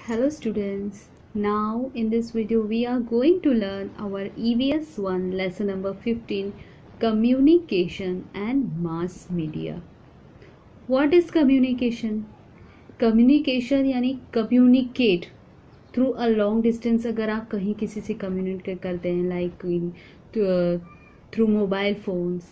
Hello students, now in this video we are going to learn our EVS 1 lesson number 15, Communication and Mass Media. What is communication? Communication यानी communicate through a long distance. अगर आप कहीं किसी से communicate करते हैं like through mobile phones,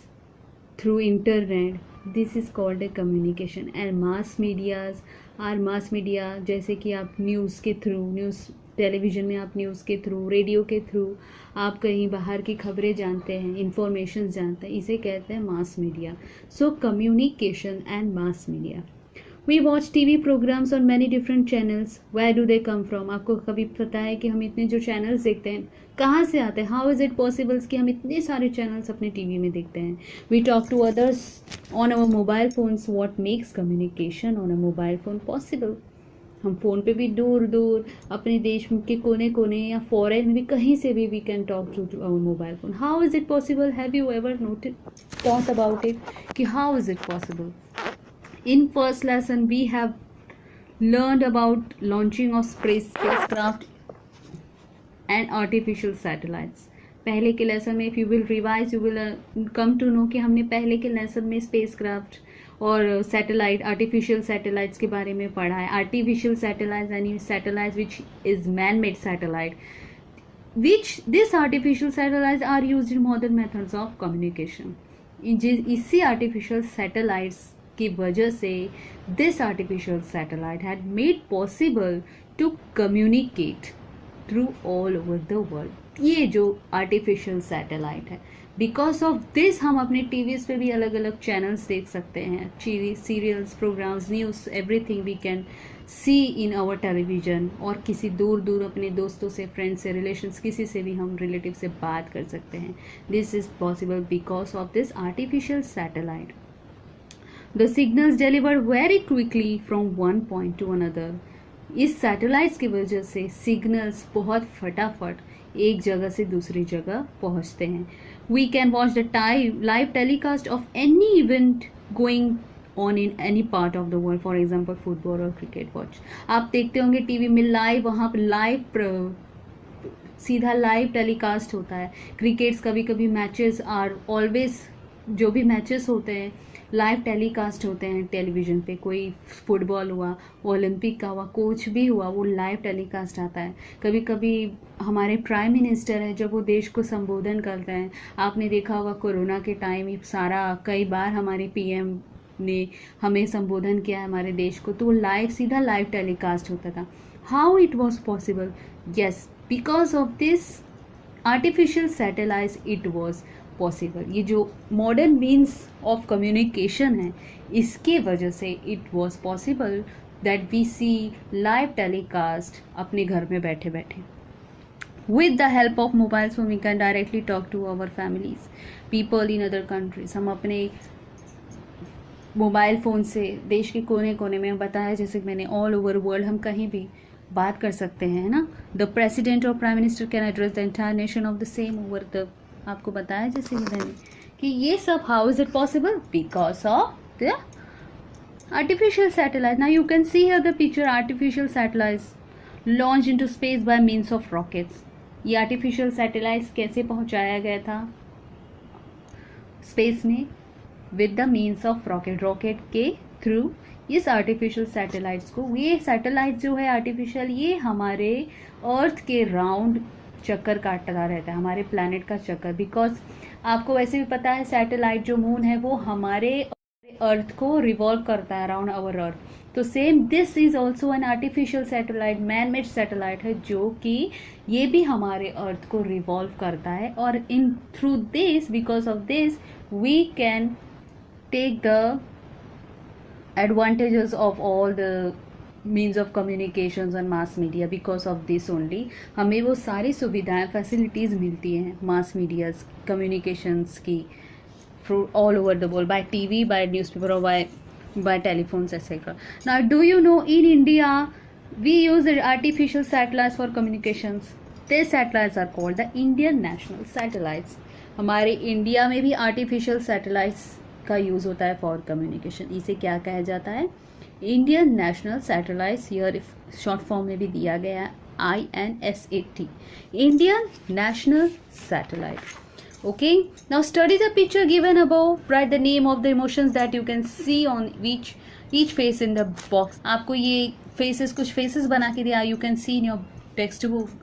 through internet, this is called a communication. And mass medias are mass media, जैसे कि आप न्यूज़ के थ्रू, न्यूज़ टेलीविज़न में आप न्यूज़ के थ्रू, रेडियो के थ्रू आप कहीं बाहर की खबरें जानते हैं, इंफॉर्मेशन जानते हैं, इसे कहते हैं mass media. So communication and mass media. We watch TV programs on many different channels. Where do they come from? आपको कभी पता है कि हम इतने जो चैनल्स देखते हैं कहाँ से आते हैं? How is it possible कि हम इतने सारे चैनल्स अपने टीवी में देखते हैं? We talk to others on our mobile phones. What makes communication on a mobile phone possible? हम फ़ोन पे भी दूर दूर अपने देश के कोने कोने या फॉरेन में भी कहीं से भी we can talk to our mobile phone. How is it possible? Have you ever thought about it? कि how is it possible? In first lesson we have learned about launching of spacecraft and artificial satellites. पहले के lesson में if you will revise you will come to know कि हमने पहले के lesson में spacecraft और सैटेलाइट आर्टिफिशियल सैटेलाइट्स के बारे में पढ़ा है. आर्टिफिशियल सैटेलाइट्स यानी satellites which is man made satellite, which this artificial satellites are used in modern methods of communication. इसी आर्टिफिशियल सैटेलाइट्स की वजह से this artificial satellite had made possible to communicate through all over the world. ये जो artificial satellite है, because of this हम अपने TVs पे भी अलग अलग चैनल्स देख सकते हैं, serials, programmes, news, everything we can see in our television. और किसी दूर दूर अपने दोस्तों से, फ्रेंड्स से, रिलेशंस, किसी से भी हम रिलेटिव से बात कर सकते हैं. This is possible because of this artificial satellite. The signals delivered very quickly from one point to another. इस सैटेलाइट्स की वजह से सिग्नल्स बहुत फटाफट एक जगह से दूसरी जगह पहुंचते हैं. We can watch the live telecast of any event going on in any part of the world. For example, football और cricket watch. आप देखते होंगे टीवी में लाइव, वहाँ पर लाइव सीधा लाइव टेलीकास्ट होता है. क्रिकेट्स कभी कभी मैचेस आर ऑलवेज, जो भी मैचेस होते हैं लाइव टेलीकास्ट होते हैं टेलीविज़न पे. कोई फुटबॉल हुआ, ओलंपिक का हुआ, कुछ भी हुआ, वो लाइव टेलीकास्ट आता है. कभी कभी हमारे प्राइम मिनिस्टर है जब वो देश को संबोधन करते हैं, आपने देखा होगा कोरोना के टाइम कई बार हमारे पीएम ने हमें संबोधन किया है हमारे देश को, तो वो लाइव सीधा लाइव टेलीकास्ट होता था. How it was possible? Yes, because of this artificial satellites it was possible. ये जो मॉडर्न मीन्स ऑफ कम्युनिकेशन है, इसके वजह से it was possible that we see live telecast अपने घर में बैठे बैठे. With the help of mobile phone we can directly talk to our families, people in other countries. हम अपने मोबाइल फ़ोन से देश के कोने कोने में, बताया जैसे मैंने, ऑल ओवर वर्ल्ड हम कहीं भी बात कर सकते हैं, है ना. द प्रेसिडेंट और prime minister can address the entire nation of the same over the, आपको बताया जैसे कि मैंने कि ये सब how is it possible? Because of the artificial satellite. Now you can see here the picture. Artificial satellites launch into space bye means of rockets. ये artificial satellites कैसे पहुंचाया गया था स्पेस में? With the means of rocket. Rocket के through इस artificial satellites को, ये सैटेलाइट जो है आर्टिफिशियल, ये हमारे अर्थ के राउंड चक्कर काटता रहता है, हमारे प्लैनेट का चक्कर. बिकॉज आपको वैसे भी पता है सैटेलाइट जो मून है वो हमारे अर्थ को रिवॉल्व करता है अराउंड आवर अर्थ. तो same this is also an artificial satellite, man made satellite है, जो कि ये भी हमारे अर्थ को रिवॉल्व करता है. और in through this, because of this we can take the advantages of all the means of communications and mass media. because of this only हमें वो सारी सुविधाएं, फैसिलिटीज़ मिलती हैं मास मीडियाज कम्युनिकेशंस की through all over the world, by TV, by newspaper, or by telephones, etc. Now, do you know in India we use the artificial satellites for communications? These satellites are called the Indian national satellites. हमारे India में भी artificial satellites का use होता है for communication. इसे क्या कहा जाता है? Indian national satellite, here short form में भी दिया गया है INSAT, Indian national satellite. Okay, now study the picture given above. Write the name of the emotions that you can see on each face in the box. आपको ये faces, कुछ faces बना के दिया. You can see in your textbook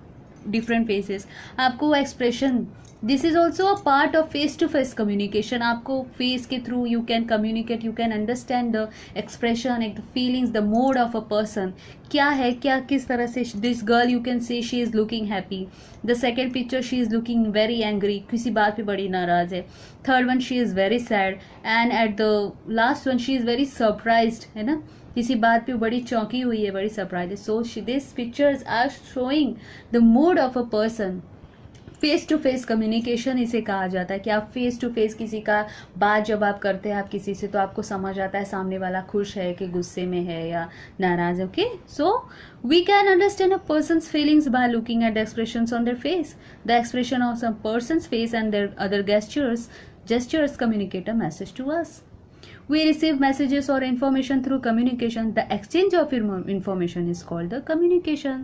different faces. आपको expression, this is also a part of face to face communication. आपको face के through you can communicate, you can understand the expression, the feelings, the mood of a person. क्या है, क्या किस तरह से. this girl you can say she is looking happy. the second picture she is looking very angry, किसी बात पे बड़ी नाराज है. third one she is very sad, and at the last one she is very surprised, है ना, किसी बात पे बड़ी चौंकी हुई है, बड़ी सरप्राइज है. So this pictures are showing the mood of a person. Face to face communication इसे कहा जाता है कि आप फेस टू फेस किसी का बात जब आप करते हैं आप किसी से, तो आपको समझ आता है सामने वाला खुश है कि गुस्से में है या नाराज है. Okay, so we can understand a person's feelings by looking at the expressions on their face. The expression of some person's face and their other gestures communicate a message to us. We receive messages or information through communication. The exchange of information is called the communication.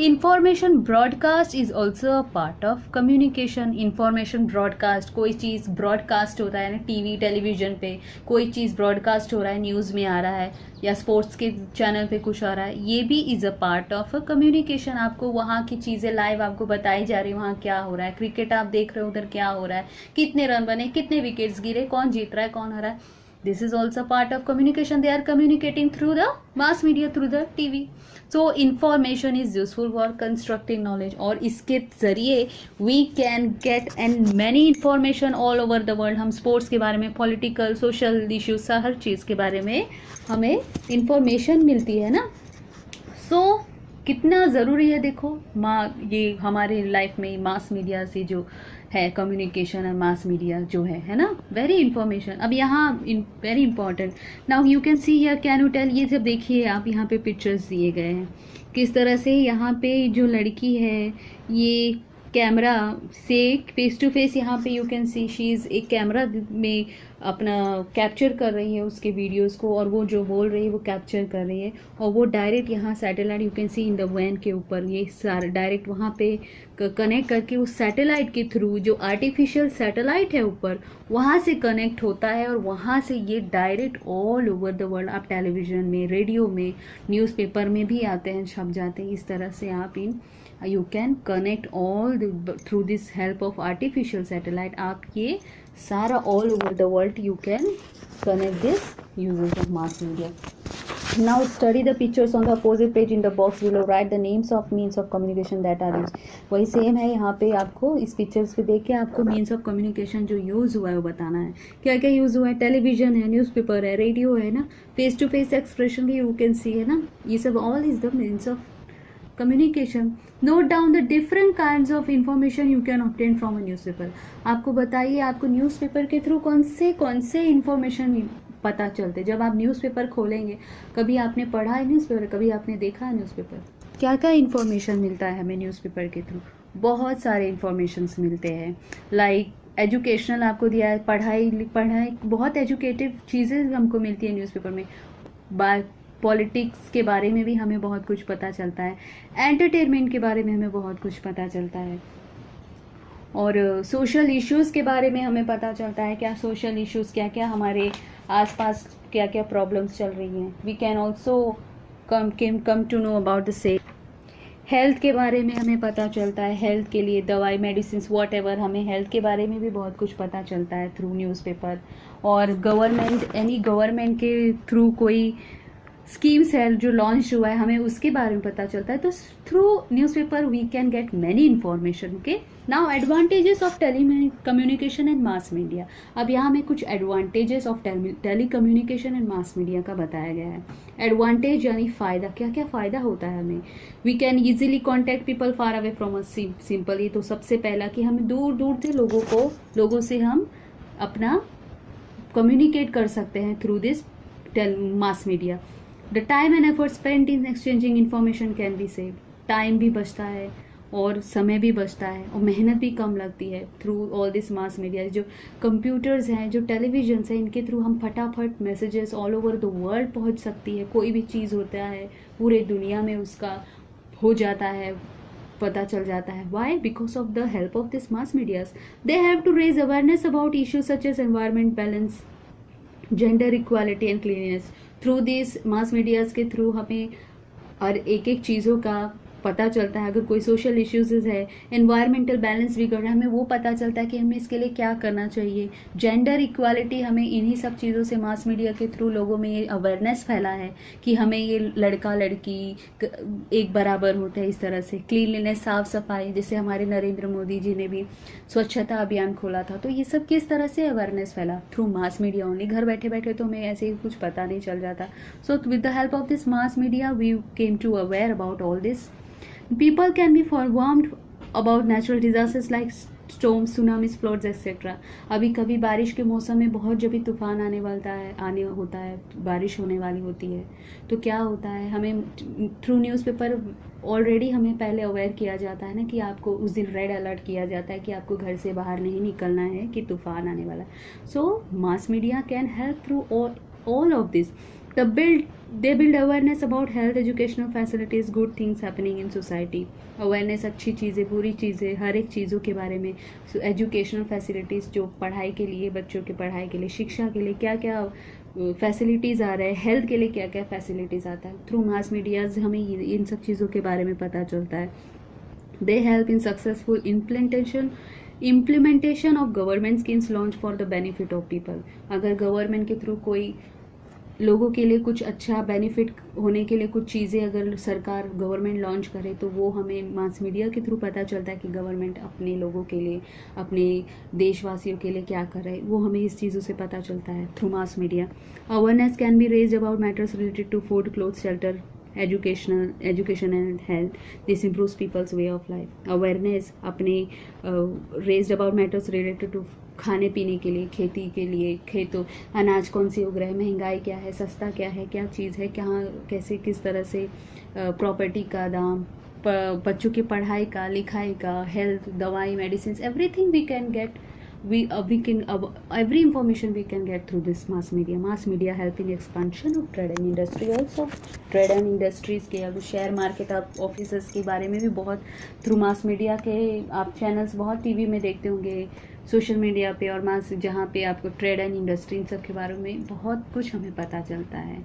Information broadcast is also a part of communication. Information broadcast, कोई चीज़ broadcast होता है ना, TV television पे कोई चीज़ broadcast हो रहा है, news में आ रहा है या स्पोर्ट्स के चैनल पे कुछ आ रहा है, ये भी is a part of a communication. आपको वहाँ की चीज़ें लाइव आपको बताई जा रही है, वहाँ क्या हो रहा है. क्रिकेट आप देख रहे हो, उधर क्या हो रहा है, कितने रन बने, कितने विकेट्स गिरे, कौन जीत रहा है, कौन हारा है. This is also part of communication. They are communicating through the mass media, through the TV. So information is useful for constructing knowledge. और इसके ज़रिए we can get and many information all over the world. हम sports के बारे में, political, social issues, हर चीज़ के बारे में हमें information मिलती है ना. So कितना ज़रूरी है देखो, ये हमारे लाइफ में मास मीडिया से जो है कम्युनिकेशन और मास मीडिया जो है ना, वेरी इंफॉर्मेशन. अब यहाँ very important. Now you can see here, can you tell, ये सब देखिए आप, यहाँ पे पिक्चर्स दिए गए हैं किस तरह से. यहाँ पे जो लड़की है ये कैमरा से फेस टू फेस, यहाँ पे you can C she is एक कैमरा में अपना कैप्चर कर रही है उसके वीडियोस को, और वो जो बोल रही है वो कैप्चर कर रही है, और वो डायरेक्ट यहाँ satellite you can see in the van के ऊपर, ये सारा डायरेक्ट वहाँ पे कनेक्ट करके उस सैटेलाइट के थ्रू, जो आर्टिफिशियल सैटेलाइट है ऊपर, वहाँ से कनेक्ट होता है, और वहाँ से ये direct all over the world, आप टेलीविज़न में, रेडियो में, न्यूज़पेपर में भी आते हैं, छप जाते हैं. इस तरह से आप you can connect all through this help of artificial satellite. आप ये सारा all over the world you can connect this uses of mass media. Now study the pictures on the opposite page in the box below. Write the names of means of communication that are used. वही same है यहाँ पे, आपको इस pictures पे देख के आपको मीन्स ऑफ कम्युनिकेशन जो यूज़ हुआ है वो बताना है. क्या क्या यूज़ हुआ है, टेलीविजन है, न्यूज़पेपर है, रेडियो है ना, फेस टू फेस एक्सप्रेशन भी यू कैन सी है ना, ये सब all is the means of communication. Note down the different kinds of information you can obtain from a newspaper. आपको बताइए आपको न्यूज़पेपर के थ्रू कौन से इंफॉर्मेशन पता चलते. जब आप न्यूज़पेपर खोलेंगे, कभी आपने पढ़ा है न्यूज़पेपर, कभी आपने देखा है न्यूज़पेपर, क्या क्या इंफॉर्मेशन मिलता है हमें न्यूज़पेपर के थ्रू. बहुत सारे इंफॉर्मेशंस मिलते हैं. लाइक एजुकेशनल आपको दिया है, पढ़ाई बहुत एजुकेटिव चीज़ें हमको मिलती है न्यूज़पेपर में. पॉलिटिक्स के बारे में भी हमें बहुत कुछ पता चलता है, एंटरटेनमेंट के बारे में हमें बहुत कुछ पता चलता है, और सोशल इश्यूज़ के बारे में हमें पता चलता है, क्या सोशल इश्यूज़, क्या क्या हमारे आसपास क्या क्या प्रॉब्लम्स चल रही हैं. We can also come to know about the same. Health के बारे में हमें पता चलता है, हेल्थ के लिए दवाई, मेडिसिन, वॉट एवर, हमें हेल्थ के बारे में भी बहुत कुछ पता चलता है थ्रू न्यूज़पेपर. और गवर्नमेंट के थ्रू कोई स्कीम्स है जो लॉन्च हुआ है, हमें उसके बारे में पता चलता है. तो through newspaper we can get many information. Okay, now advantages of telecommunication and mass media. अब यहाँ में कुछ advantages of telecommunication and mass media का बताया गया है. एडवांटेज यानी फ़ायदा, क्या क्या फ़ायदा होता है हमें. We can easily contact people far away from us. Simple, ये तो सबसे पहला कि हमें दूर दूर से लोगों से हम अपना कम्युनिकेट कर सकते हैं through this mass media. The time and effort spent in exchanging information can be saved. Time भी बचता है और समय भी बचता है और मेहनत भी कम लगती है through all this mass media. जो कंप्यूटर्स हैं, जो टेलीविजन हैं, इनके थ्रू हम फटाफट messages all over the world पहुंच सकती है। कोई भी चीज़ होता है पूरे दुनिया में उसका हो जाता है, पता चल जाता है। Why? Because of the help of this mass medias. They have to raise awareness about issues such as environment balance, gender equality and cleanliness. Through this mass medias के थ्रू हमें और एक एक चीज़ों का पता चलता है। अगर कोई सोशल इश्यूज है, एनवायरमेंटल बैलेंस बिगड़ रहा है, हमें वो पता चलता है कि हमें इसके लिए क्या करना चाहिए। जेंडर इक्वालिटी, हमें इन्हीं सब चीज़ों से मास मीडिया के थ्रू लोगों में ये अवेयरनेस फैला है कि हमें ये लड़का लड़की एक बराबर होता है। इस तरह से क्लीनलीनेस, साफ सफाई, जैसे हमारे नरेंद्र मोदी जी ने भी स्वच्छता अभियान खोला था। तो ये सब किस तरह से अवेयरनेस फैला? Through mass media only. घर बैठे बैठे तो हमें ऐसे ही कुछ पता नहीं चल जाता। So with the help of this mass media we came to aware about all this. People can be forewarned about natural disasters like storms, tsunamis, floods, etc. अभी कभी बारिश के मौसम में बहुत जब भी तूफान आने होता है, बारिश होने वाली होती है, तो क्या होता है, हमें थ्रू न्यूज़पेपर ऑलरेडी हमें पहले अवेयर किया जाता है ना कि आपको उस दिन रेड अलर्ट किया जाता है कि आपको घर से बाहर नहीं निकलना है कि तूफान आने वाला है. So mass media can help through all of this. They build awareness about health, educational facilities, good things happening in society. Awareness, अच्छी चीज़ें, बुरी चीज़ें, हर एक चीज़ों के बारे में. एजुकेशनल फैसिलिटीज़, जो पढ़ाई के लिए, बच्चों के पढ़ाई के लिए, शिक्षा के लिए क्या क्या फैसिलिटीज़ आ रहा है, हेल्थ के लिए क्या क्या फैसिलिटीज़ आता है. थ्रू मास मीडियाज हमें इन सब चीज़ों के बारे में पता चलता है. They help in successful implementation of government schemes launch for the benefit of people. अगर गवर्नमेंट के थ्रू कोई लोगों के लिए कुछ अच्छा बेनिफिट होने के लिए कुछ चीज़ें अगर सरकार गवर्नमेंट लॉन्च करे तो वो हमें मास मीडिया के थ्रू पता चलता है कि गवर्नमेंट अपने लोगों के लिए, अपने देशवासियों के लिए क्या कर रहे हैं. वो हमें इस चीज़ों से पता चलता है through mass media. Awareness can be raised about matters related to food, cloth, shelter, education and health. This improves people's way of life. Awareness अपने raised about matters related to खाने पीने के लिए, खेती के लिए, खेतों अनाज कौन से उग रहे हैं, महंगाई क्या है, सस्ता क्या है, क्या चीज़ है, कहाँ कैसे किस तरह से प्रॉपर्टी का दाम, बच्चों की पढ़ाई का, लिखाई का, हेल्थ, दवाई, medicine, everything we can get. Every information we can get through this mass media. Mass media help in expansion of trade and industry also. Trade and industries के, अब शेयर मार्केट, आप ऑफिसर्स के बारे में भी बहुत through mass media के आप चैनल्स बहुत टीवी में देखते होंगे, सोशल मीडिया पे और मास, जहाँ पे आपको ट्रेड एंड इंडस्ट्री इन सब के बारे में बहुत कुछ हमें पता चलता है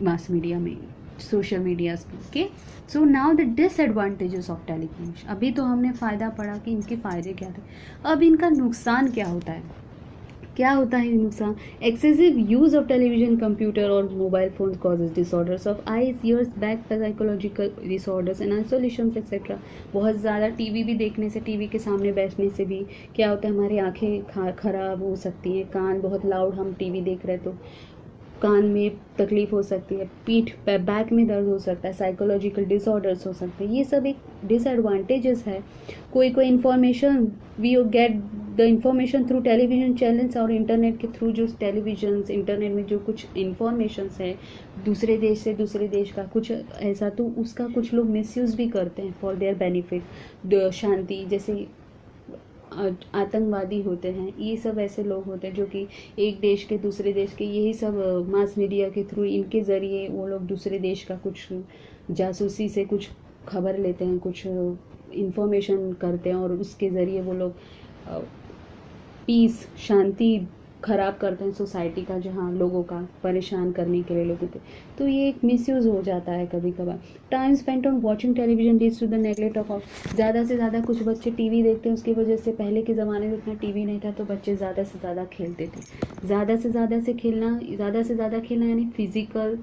मास मीडिया में, सोशल मीडियाज के. So now the disadvantages of telecommunication. अभी तो हमने फ़ायदा पढ़ा कि इनके फ़ायदे क्या थे, अब इनका नुकसान क्या होता है. क्या होता है नुकसान? Excessive use of television, computer और mobile phone causes disorders of eyes, ears, back, psychological disorders and isolation etcetera. बहुत ज़्यादा टीवी भी देखने से, टीवी के सामने बैठने से भी क्या होता है, हमारी आंखें खराब हो सकती हैं, कान बहुत लाउड हम टीवी देख रहे तो कान में तकलीफ हो सकती है, पीठ बैक में दर्द हो सकता है, साइकोलॉजिकल डिसऑर्डर्स हो सकते हैं. ये सब एक डिसएडवांटेजेस है. कोई information we get the information through television channels और इंटरनेट के थ्रू, जो टेलीविजन इंटरनेट में जो कुछ इंफॉर्मेशन है दूसरे देश से, दूसरे देश का कुछ ऐसा, तो उसका कुछ लोग मिसयूज़ भी करते हैं फॉर देयर बेनिफिट. शांति, जैसे आतंकवादी होते हैं, ये सब ऐसे लोग होते हैं जो कि एक देश के दूसरे देश के, यही सब मास मीडिया के थ्रू, इनके ज़रिए वो लोग दूसरे देश का कुछ जासूसी से कुछ खबर लेते हैं, कुछ इंफॉर्मेशन करते हैं और उसके ज़रिए वो लोग पीस, शांति ख़राब करते हैं सोसाइटी का, जहाँ लोगों का परेशान करने के लिए लोगों के. तो ये एक मिसयूज़ हो जाता है कभी कभार. Time spent on watching television leads to the neglect of. ज़्यादा से ज़्यादा कुछ बच्चे टीवी देखते हैं, उसकी वजह से पहले के ज़माने में इतना टीवी नहीं था तो बच्चे ज़्यादा से ज़्यादा खेलते थे. ज़्यादा से ज़्यादा खेलना यानी फिज़िकल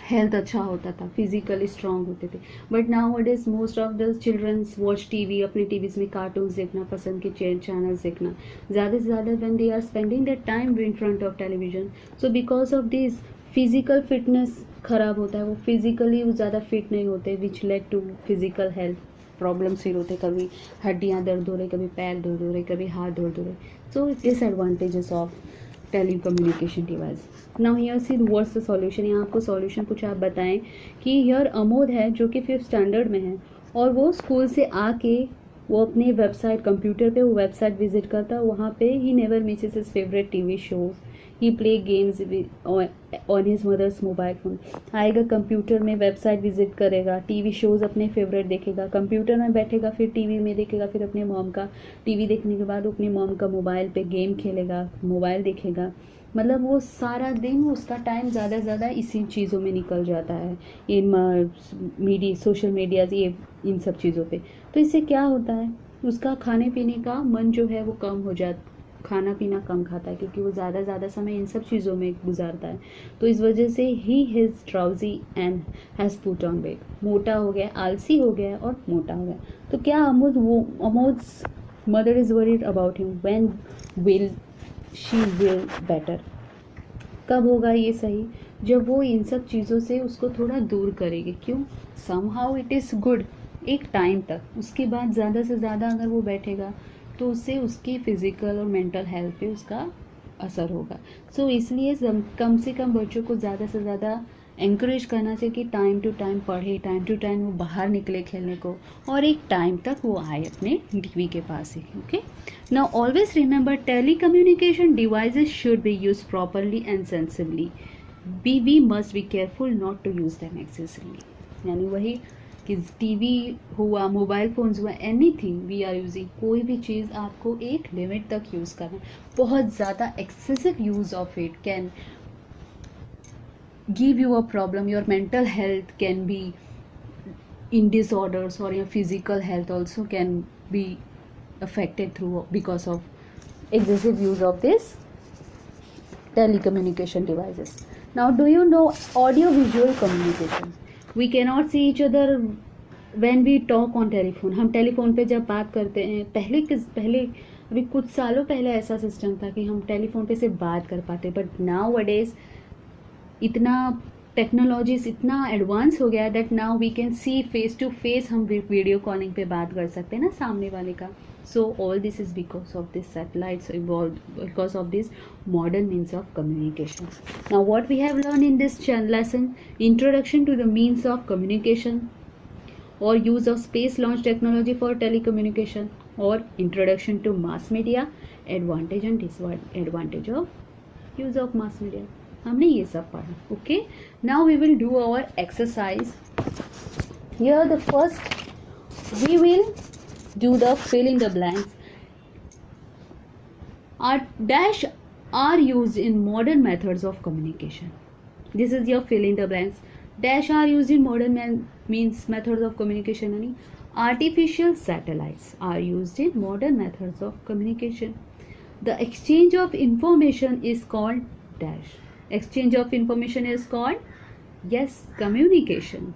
हेल्थ अच्छा होता था, फिजिकली स्ट्रांग होते थे. But nowadays most of the childrens watch TV, अपने टीवीज़ में कार्टून्स देखना पसंद के, चैनल्स देखना ज़्यादा से ज़्यादा when they are spending that time in front of television. So because of this physical fitness ख़राब होता है, वो फिजिकली ज़्यादा फिट नहीं होते, which led to physical health problems फिर होते. कभी हड्डियाँ दर्द हो रही, कभी पैर दर्द हो रहे, कभी हाथ दर्द हो रहे. So disadvantages of telecommunication device. Now here see what's the solution. यहाँ आपको सॉल्यूशन कुछ आप बताएं कि हियर अमोद है जो कि 5th स्टैंडर्ड में है और वो स्कूल से आके वो अपने वेबसाइट कंप्यूटर पे वो वेबसाइट विजिट करता, वहाँ पे ही never misses his favourite TV shows, he play games on his mother's mobile phone. आएगा कंप्यूटर में, वेबसाइट विजिट करेगा, टीवी शोज अपने फेवरेट देखेगा, कंप्यूटर में बैठेगा, फिर टीवी में देखेगा, फिर अपने मॉम का टीवी देखने के बाद अपनी मॉम का मोबाइल पे गेम खेलेगा, मोबाइल देखेगा। मतलब वो सारा दिन उसका टाइम ज़्यादा से ज़्यादा इसी चीज़ों में निकल जाता है, इन मीडिया, सोशल मीडियाज, ये इन सब चीज़ों पे। तो इससे क्या होता है, उसका खाने पीने का मन जो है वो कम हो जाता, खाना पीना कम खाता है, क्योंकि वो ज़्यादा समय इन सब चीज़ों में गुजारता है। तो इस वजह से ही his drowsy and has put on weight, मोटा हो गया, आलसी हो गया और मोटा हो गया। तो क्या Amoj mother is worried about him, when will she will better, कब होगा ये सही, जब वो इन सब चीज़ों से उसको थोड़ा दूर करेगी। क्यों, समहाउ इट इज़ गुड एक टाइम तक, उसके बाद ज़्यादा से ज़्यादा अगर वो बैठेगा तो उससे उसकी फिज़िकल और मेंटल हेल्थ पे उसका असर होगा। सो इसलिए कम से कम बच्चों को ज़्यादा से ज़्यादा एंकरेज करना चाहिए कि टाइम टू टाइम पढ़े, टाइम टू टाइम वो बाहर निकले खेलने को, और एक टाइम तक वो आए अपने टीवी के पास ही। Okay, now always remember, telecommunication devices should be use properly and sensibly, we must be careful not to use them excessively. यानी वही कि टीवी हुआ, मोबाइल फ़ोन्स हुआ, एनीथिंग वी आर यूजिंग, कोई भी चीज़ आपको एक लिमिट तक यूज़ करना है। बहुत ज़्यादा excessive use of it can give you a problem, your mental health can be in disorders, or your physical health also can be affected through because of excessive use of this telecommunication devices. Now do you know audio visual communication, we cannot see each other when we talk on telephone। हम telephone पे जब बात करते हैं, पहले अभी कुछ सालों पहले ऐसा सिस्टम था कि हम टेलीफोन पे सिर्फ बात कर पाते, बट नाउ अडेज इतना टेक्नोलॉजीज इतना एडवांस हो गया that now we can see face to face, हम वीडियो कॉलिंग पे बात कर सकते हैं ना सामने वाले का। So all this is because of this satellites evolve, because of this modern means of communication. Now what we have learn in this lesson, introduction to the means of communication और use of space launch technology for telecommunication, और introduction to mass media, advantage and disadvantage of use of mass media, हमने ये सब पढ़ा। Okay, now we will do our exercise. Here the first we will do the fill in the blanks. Are dash are used in modern methods of communication, this is your fill in the blanks. Dash are used in modern means methods of communication, यानी artificial satellites are used in modern methods of communication. The exchange of information is called dash. Exchange of information is called, yes, communication.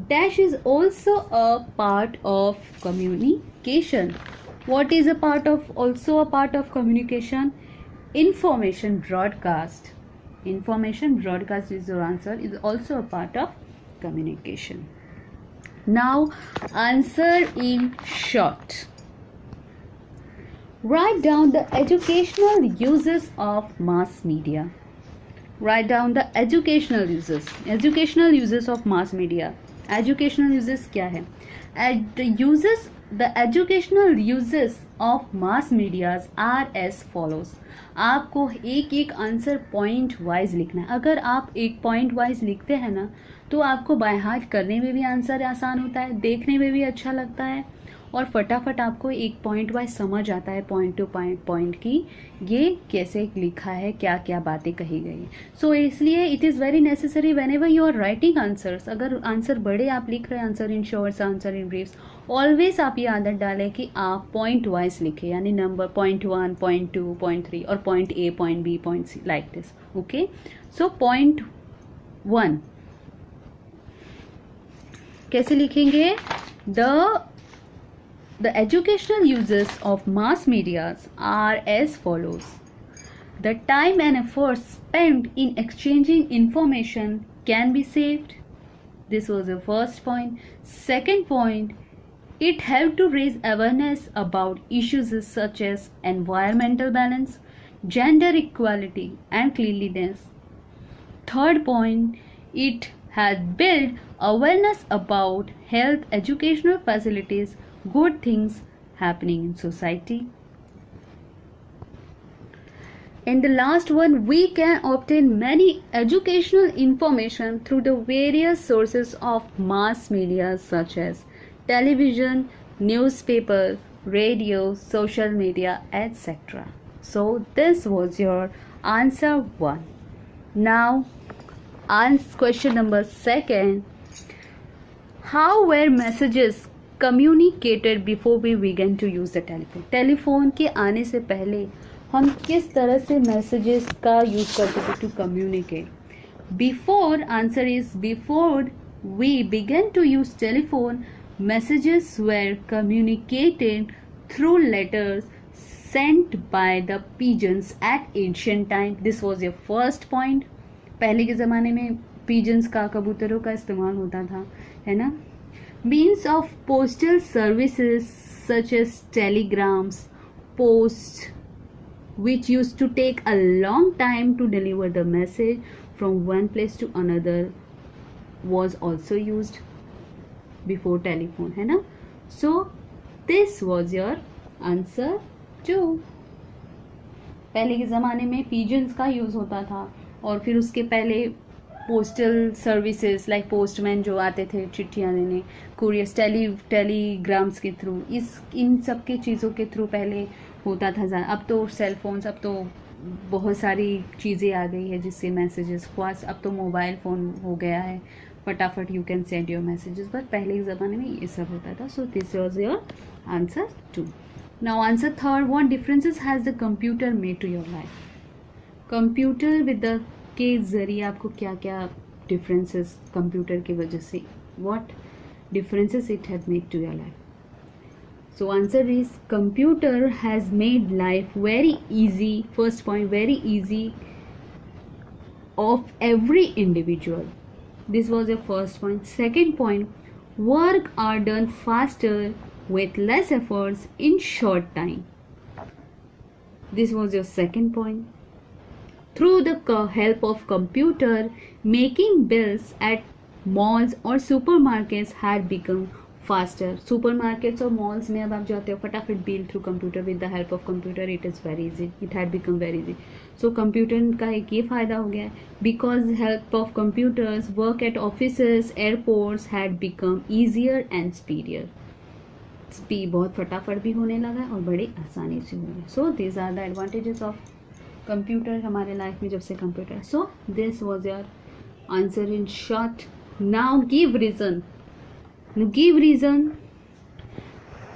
Dash is also a part of communication. What is a part of, also a part of communication? Information broadcast. Information broadcast is your answer, is also a part of communication. Now answer in short. Write down the educational uses of mass media. Write down the educational uses. Educational uses of mass media. Educational uses क्या है? The educational uses of mass media are as follows. आपको एक एक answer point wise लिखना है। अगर आप एक पॉइंट वाइज लिखते हैं ना, तो आपको बाय हार्ट करने में भी आंसर आसान होता है, देखने में भी अच्छा लगता है, और फटाफट आपको एक पॉइंट वाइज समझ आता है, पॉइंट टू पॉइंट की ये कैसे लिखा है, क्या क्या बातें कही गई। सो इसलिए it is very necessary whenever you are writing answers, अगर आंसर बड़े आप लिख रहे हैं, answer in shorts, answer in briefs, always आप ये आदत डालें कि आप पॉइंट वाइज लिखें, यानी नंबर पॉइंट 1, पॉइंट 2, पॉइंट 3 और point A, point B, point C, like this. Okay, so point 1 कैसे लिखेंगे? The educational uses of mass media are as follows. The time and effort spent in exchanging information can be saved. This was the first point. Second point, it helped to raise awareness about issues such as environmental balance, gender equality and cleanliness. Third point, it has built awareness about health, educational facilities, good things happening in society. In the last one, we can obtain many educational information through the various sources of mass media such as television, newspaper, radio, social media, etc. So this was your answer 1. Now answer question number 2. How were messages communicated before we began to use the telephone? Telephone के आने से पहले हम किस तरह से messages का use करते थे to communicate? Before, answer is before we began to use telephone, messages were communicated through letters sent by the pigeons at ancient time. This was your first point. पहले के ज़माने में पिजन्स का, कबूतरों का इस्तेमाल होता था, है ना. Means of postal services such as telegrams, post, which used to take a long time to deliver the message from one place to another, was also used before telephone, है ना. So this was your answer 2. पहले के ज़माने में pigeons का use होता था और फिर उसके पहले पोस्टल सर्विसेज लाइक पोस्टमैन जो आते थे चिट्ठियाँ देने, कुरियर्स, टेलीग्राम्स के थ्रू, इन सब के चीज़ों के थ्रू पहले होता था. अब तो सेल फोन्स, अब तो बहुत सारी चीज़ें आ गई है जिससे मैसेजेस पास, अब तो मोबाइल फ़ोन हो गया है, फटाफट you can send your messages. But पहले के ज़माने में ये सब होता था. So this was your answer 2. Now answer 3. What differences has the computer made to your life? Computer with the के ज़रिए आपको क्या क्या डिफरेंसेस कंप्यूटर की वजह से, what differences it had made to your life? So answer is computer has made life very easy. First point, very easy of every individual. This was your first point. Second point, work are done faster with less efforts in short time. This was your second point. Through the help of computer, making bills at malls or supermarkets had become faster. Supermarkets और malls में अब आप जाते हो, फटाफट bill through computer, with the help of computer it is very easy, it had become very easy. So computer का एक ये फ़ायदा हो गया है, because help of computers work at offices, airports had become easier and speedier. बहुत फटाफट भी होने लगा और बड़ी आसानी से हो गया. So this are the advantages of computer हमारे लाइफ में जब से computer. So this was your answer in short. Now give reason. Give reason.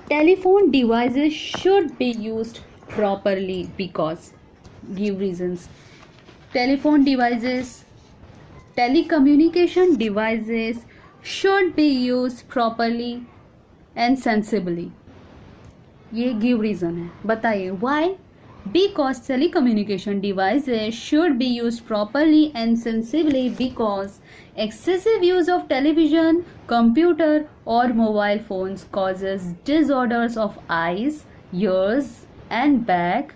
Telephone devices should be used properly because. Give reasons. Telephone devices, telecommunication devices should be used properly and sensibly. ये give reason है. बताइए why? Because telecommunication devices should be used properly and sensibly because excessive use of television, computer or mobile phones causes disorders of eyes, ears and back.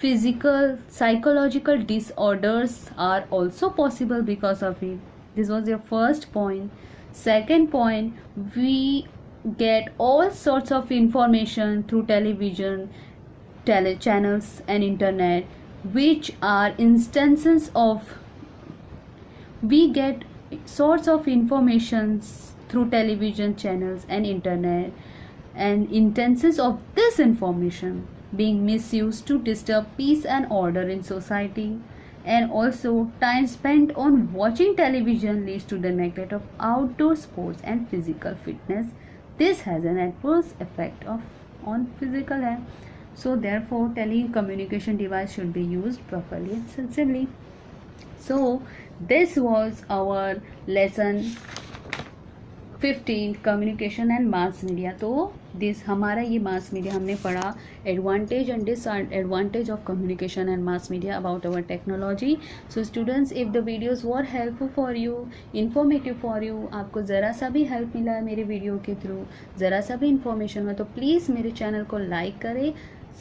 Physical, psychological disorders are also possible because of it. This was your first point. Second point, we get all sorts of information through television, channels and internet, which are instances of, we get sorts of informations through television channels and internet, and instances of this information being misused to disturb peace and order in society. And also time spent on watching television leads to the neglect of outdoor sports and physical fitness. This has an adverse effect on physical health. So therefore telecommunication device should be used properly and sensibly. So this was our lesson 15 communication and mass media. तो this हमारा ये मास media हमने पढ़ा advantage and disadvantage of communication and mass media about our technology. So students, if the videos were helpful for you, informative for you, आपको ज़रा सा भी help मिला है मेरे वीडियो के थ्रू, ज़रा सा भी इन्फॉर्मेशन हुआ, तो प्लीज़ मेरे चैनल को लाइक करें,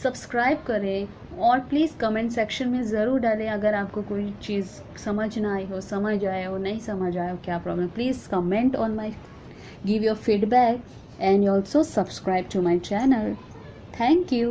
सब्सक्राइब करें और प्लीज़ कमेंट सेक्शन में ज़रूर डालें अगर आपको कोई चीज़ समझ ना आई हो, समझ आया हो, नहीं समझ आया हो, क्या problem. Please comment on my, give your feedback and also subscribe to my channel. Thank you.